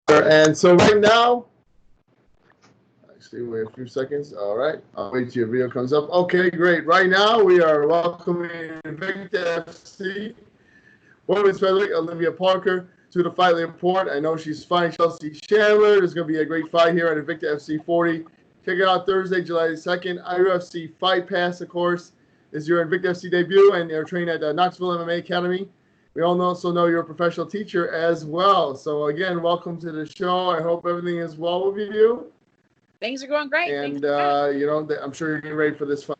And so right now, actually, wait a few seconds. All right. I'll wait till your video comes up. Okay, great. Right now, we are welcoming Invicta FC Women's Featherweight Olivia Parker to the fight report. I know she's fighting Chelsea Chandler. There's going to be a great fight here at Invicta FC 40. Check it out Thursday, July 2nd. UFC Fight Pass, of course, is your Invicta FC debut, and you're trained at the Knoxville MMA Academy. We all also know you're a professional teacher as well. So, again, welcome to the show. I hope everything is well with you. Things are going great. And, I'm sure you're getting ready for this fight.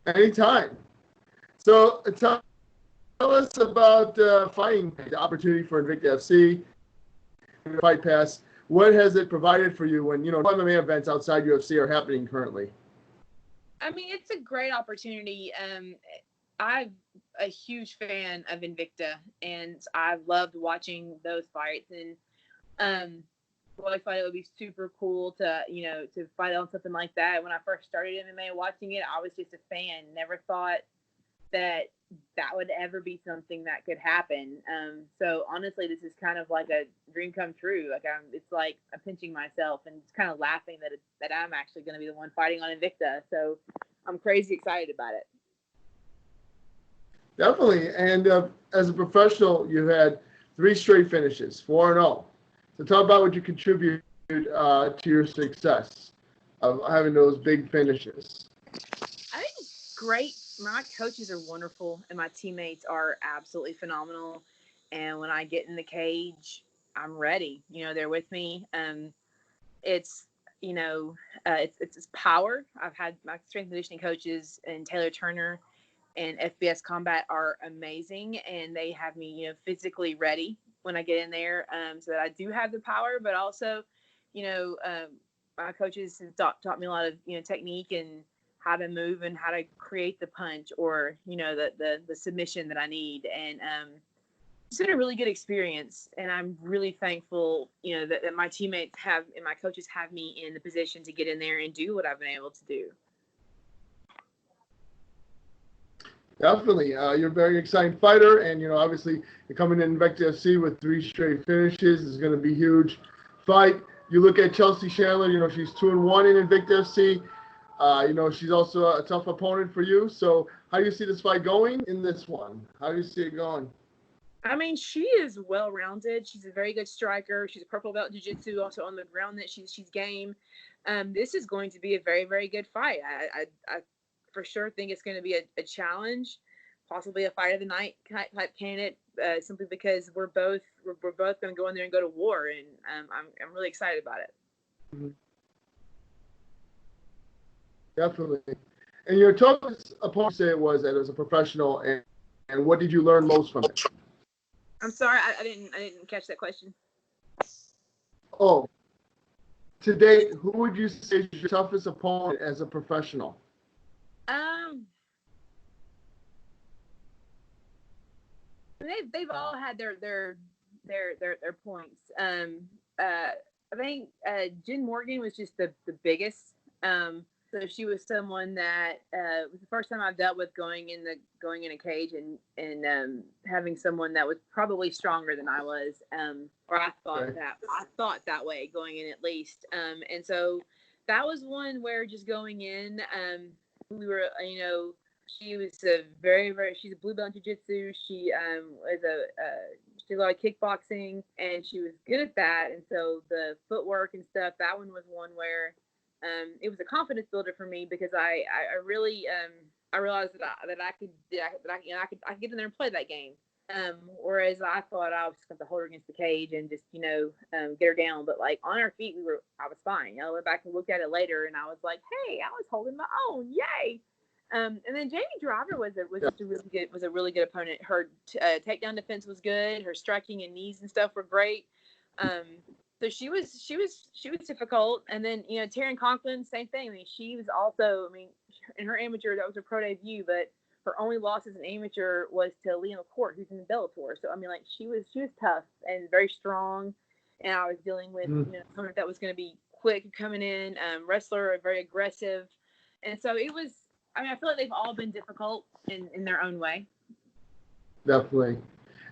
Anytime. So, tell us about fighting, the opportunity for Invicta FC, Fight Pass. What has it provided for you when, MMA events outside UFC are happening currently? I mean, it's a great opportunity. I'm a huge fan of Invicta, and I've loved watching those fights. And I thought it would be super cool to fight on something like that. When I first started MMA watching it, I was just a fan. Never thought that would ever be something that could happen. So honestly, this is kind of like a dream come true. It's like I'm pinching myself and just kind of laughing that I'm actually going to be the one fighting on Invicta. So I'm crazy excited about it. Definitely. And as a professional, you had 3 straight finishes, 4-0. So talk about what you contribute to your success of having those big finishes. I think it's great. My coaches are wonderful, and my teammates are absolutely phenomenal. And when I get in the cage, I'm ready. They're with me. It's power. I've had my strength and conditioning coaches and Taylor Turner and FBS Combat are amazing, and they have me, physically ready when I get in there, so that I do have the power, but also, my coaches have taught me a lot of, technique and how to move and how to create the punch or, the submission that I need. And it's been a really good experience, and I'm really thankful, that my teammates have and my coaches have me in the position to get in there and do what I've been able to do. Definitely. You're a very exciting fighter, and, obviously you're coming in Invicta FC with 3 straight finishes. It's going to be a huge fight. You look at Chelsea Chandler, she's 2-1 in Invicta FC. She's also a tough opponent for you. So how do you see this fight going in this one? How do you see it going? I mean, she is well-rounded. She's a very good striker. She's a purple belt jiu-jitsu, also on the ground that she's game. This is going to be a very, very good fight. I for sure think it's going to be a challenge, possibly a fight of the night type candidate, simply because we're both going to go in there and go to war, and I'm really excited about it. Mm-hmm. Definitely. And your toughest opponent, say it was that it was a professional, and what did you learn most from it? I'm sorry, I didn't catch that question. Oh, to date, who would you say is your toughest opponent as a professional? They've all had their points. I think Jen Morgan was just the biggest. So she was someone that was the first time I've dealt with going in a cage and having someone that was probably stronger than I was, or I thought that way going in at least. And so that was one where just going in, we were, she was she's a blue belt in jiu-jitsu. She she did a lot of kickboxing, and she was good at that. And so the footwork and stuff, that one was one where it was a confidence builder for me, because I really I realized that I could get in there and play that game. Whereas I thought I was just going to hold her against the cage and just get her down, but like on our feet I was fine. I went back and looked at it later, and I was like, hey, I was holding my own, yay. And then Jamie Driver was a really good opponent. Her takedown defense was good. Her striking and knees and stuff were great. So she was difficult. And then Taryn Conklin, same thing. I mean, she was also, in her amateur, that was her pro debut, but her only loss as an amateur was to Leah McCourt, who's in the Bellator. So she was tough and very strong. And I was dealing with someone that was going to be quick coming in, wrestler, very aggressive, and so it was. I feel like they've all been difficult in their own way. Definitely.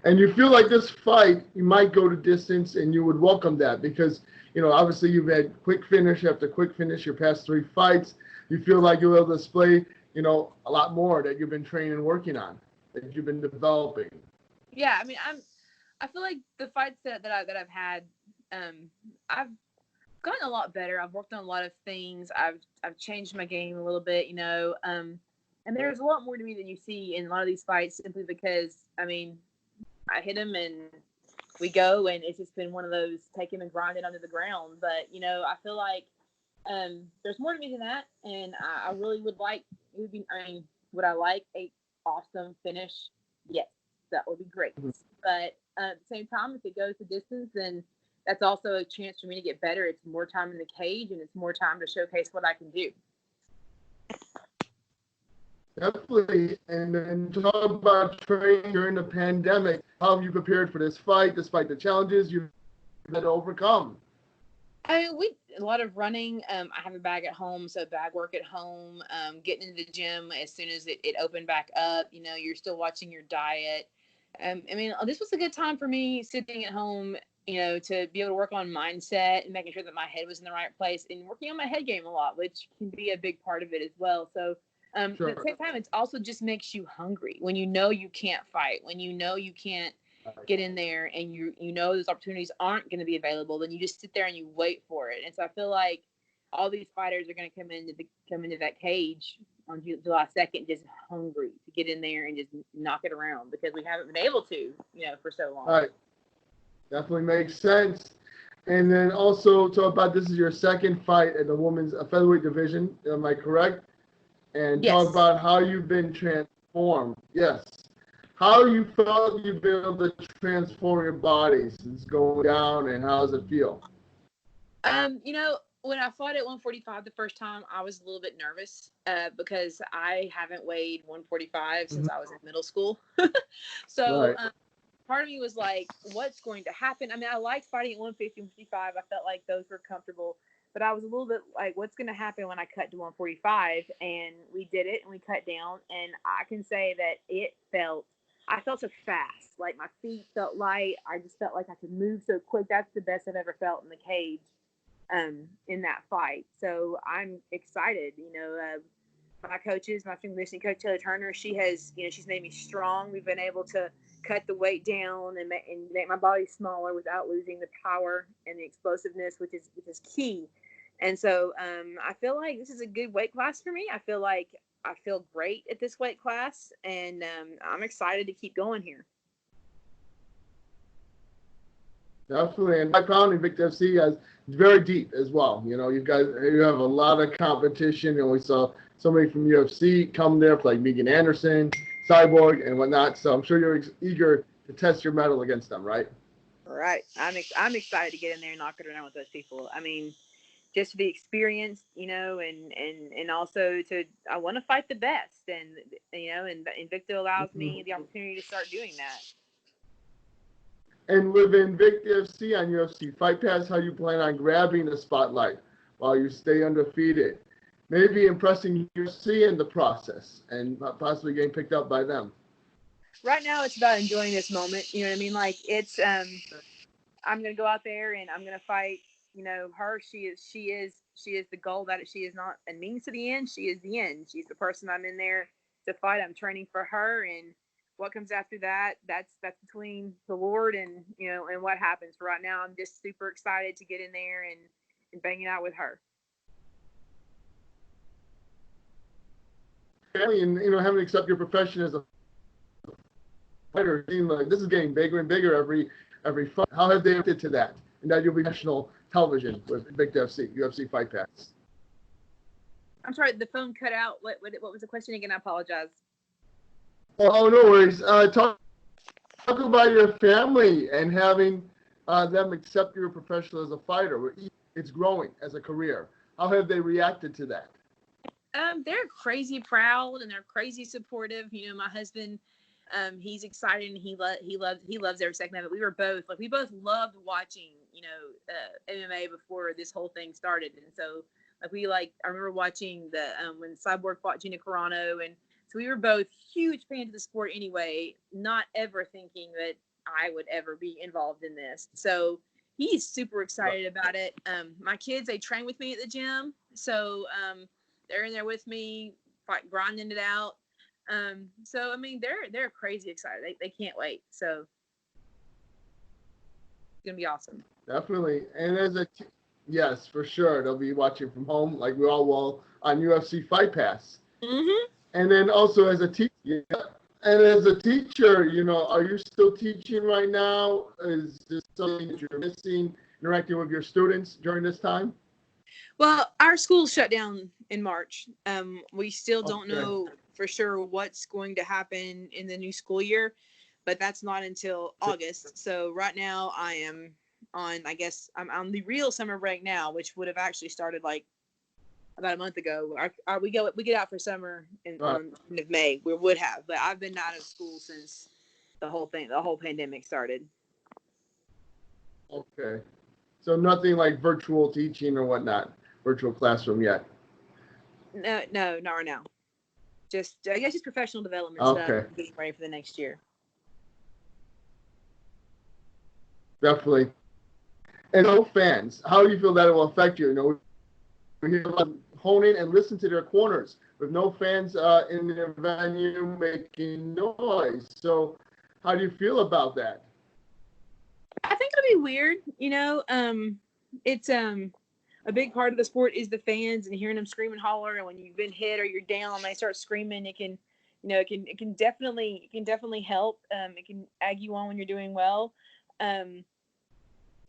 And you feel like this fight, you might go to distance, and you would welcome that because, obviously you've had quick finish after quick finish your past 3 fights. You feel like you'll be able to display, a lot more that you've been training and working on, that you've been developing. Yeah, I mean, I feel like the fights that I've had, I've gotten a lot better. I've worked on a lot of things. I've changed my game a little bit, and there's a lot more to me than you see in a lot of these fights simply because, I mean, I hit him and we go, and it's just been one of those take him and grind it under the ground. But, I feel like there's more to me than that, and I really would like, would I like a awesome finish? Yes, that would be great. Mhm. But at the same time, if it goes the distance, then that's also a chance for me to get better. It's more time in the cage, and it's more time to showcase what I can do. Definitely. And then talk about training during the pandemic. How have you prepared for this fight, despite the challenges you've had to overcome? I mean, a lot of running. I have a bag at home, so bag work at home. Getting into the gym as soon as it opened back up. You're still watching your diet. I mean, this was a good time for me sitting at home, to be able to work on mindset and making sure that my head was in the right place and working on my head game a lot, which can be a big part of it as well. So, Sure. at the same time, it also just makes you hungry when you can't fight, when you can't get in there, and those opportunities aren't going to be available. Then you just sit there and you wait for it. And so I feel like all these fighters are going to come into that cage on July 2nd just hungry to get in there and just knock it around because we haven't been able to, for so long. All right. Definitely makes sense. And then also talk about this is your second fight in the women's featherweight division. Am I correct? And Yes. talk about how you've been transformed. Yes. How you felt you've been able to transform your body since going down, and how does it feel? When I fought at 145 the first time, I was a little bit nervous because I haven't weighed 145 since I was in middle school. So Right. part of me was like, what's going to happen? I mean, I liked fighting at 150 and 55. I felt like those were comfortable. But I was a little bit like, what's going to happen when I cut to 145? And we did it, and we cut down. And I can say that I felt so fast. Like my feet felt light. I just felt like I could move so quick. That's the best I've ever felt in the cage in that fight. So I'm excited. My coaches, my strength conditioning coach Taylor Turner, she's made me strong. We've been able to cut the weight down and make my body smaller without losing the power and the explosiveness, which is key. And so I feel like this is a good weight class for me. I feel like I feel great at this weight class, and I'm excited to keep going here. Definitely. And 5 pound Invicta FC is very deep as well. You have a lot of competition, and we saw somebody from UFC come there, like Megan Anderson, Cyborg, and whatnot. So I'm sure you're eager to test your mettle against them, right? Right. I'm excited to get in there and knock it around with those people. I mean, just to be experienced, and also I want to fight the best, and and Invicta allows me the opportunity to start doing that. And with Invicta FC on UFC Fight Pass, how you plan on grabbing the spotlight while you stay undefeated? Maybe impressing UFC in the process and possibly getting picked up by them. Right now, it's about enjoying this moment. You know what I mean? Like it's, I'm gonna go out there and I'm gonna fight. Her. She is the goal. That she is not a means to the end. She is the end. She's the person I'm in there to fight. I'm training for her, and what comes after that, that's between the Lord and and what happens. For right now, I'm just super excited to get in there and bang it out with her. And having to accept your profession as a fighter, seeing like this is getting bigger and bigger every fight. How have they reacted to that? And that you'll be national television with Invicta FC, UFC Fight Pass. I'm sorry, the phone cut out. What was the question again? I apologize. Oh, no worries. Talk about your family and having them accept you're a professional as a fighter. It's growing as a career. How have they reacted to that? They're crazy proud and they're crazy supportive. My husband, he's excited and he loves every second of it. We both loved watching, MMA before this whole thing started. And so I remember watching when Cyborg fought Gina Carano. And so we were both huge fans of the sport anyway, not ever thinking that I would ever be involved in this. So he's super excited about it. My kids, they train with me at the gym, so they're in there with me, like grinding it out. So I mean, they're crazy excited. They can't wait. So it's gonna be awesome. Definitely. And yes, for sure, they'll be watching from home like we all will on UFC Fight Pass. Mm-hmm. And then also as a teacher, yeah. And as a teacher, are you still teaching right now? Is this something that you're missing, interacting with your students during this time? Well, our school shut down in March. We still don't Okay. know for sure what's going to happen in the new school year, but that's not until August. So right now I am I guess I'm on the real summer break now, which would have actually started like about a month ago. We get out for summer on the end of May. We would have, but I've been out of school since the whole pandemic started. Okay. So nothing like virtual teaching or whatnot, virtual classroom yet. No, not right now. Just I guess just professional development Okay. stuff, getting ready for the next year. Definitely. And no fans, how do you feel that it will affect you? We hear them hone in and listen to their corners with no fans in their venue making noise. So how do you feel about that? I think it'll be weird. It's a big part of the sport is the fans and hearing them scream and holler. And when you've been hit or you're down and they start screaming, it can, it can definitely help. It can egg you on when you're doing well.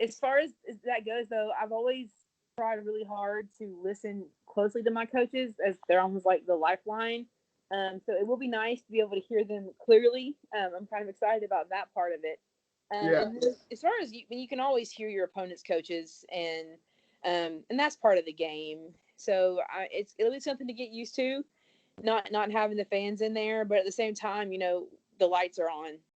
As far as that goes, though, I've always tried really hard to listen closely to my coaches as they're almost like the lifeline. So it will be nice to be able to hear them clearly. I'm kind of excited about that part of it. Yes. And as far as you can always hear your opponent's coaches, and that's part of the game. So it'll be something to get used to, not having the fans in there, but at the same time, the lights are on,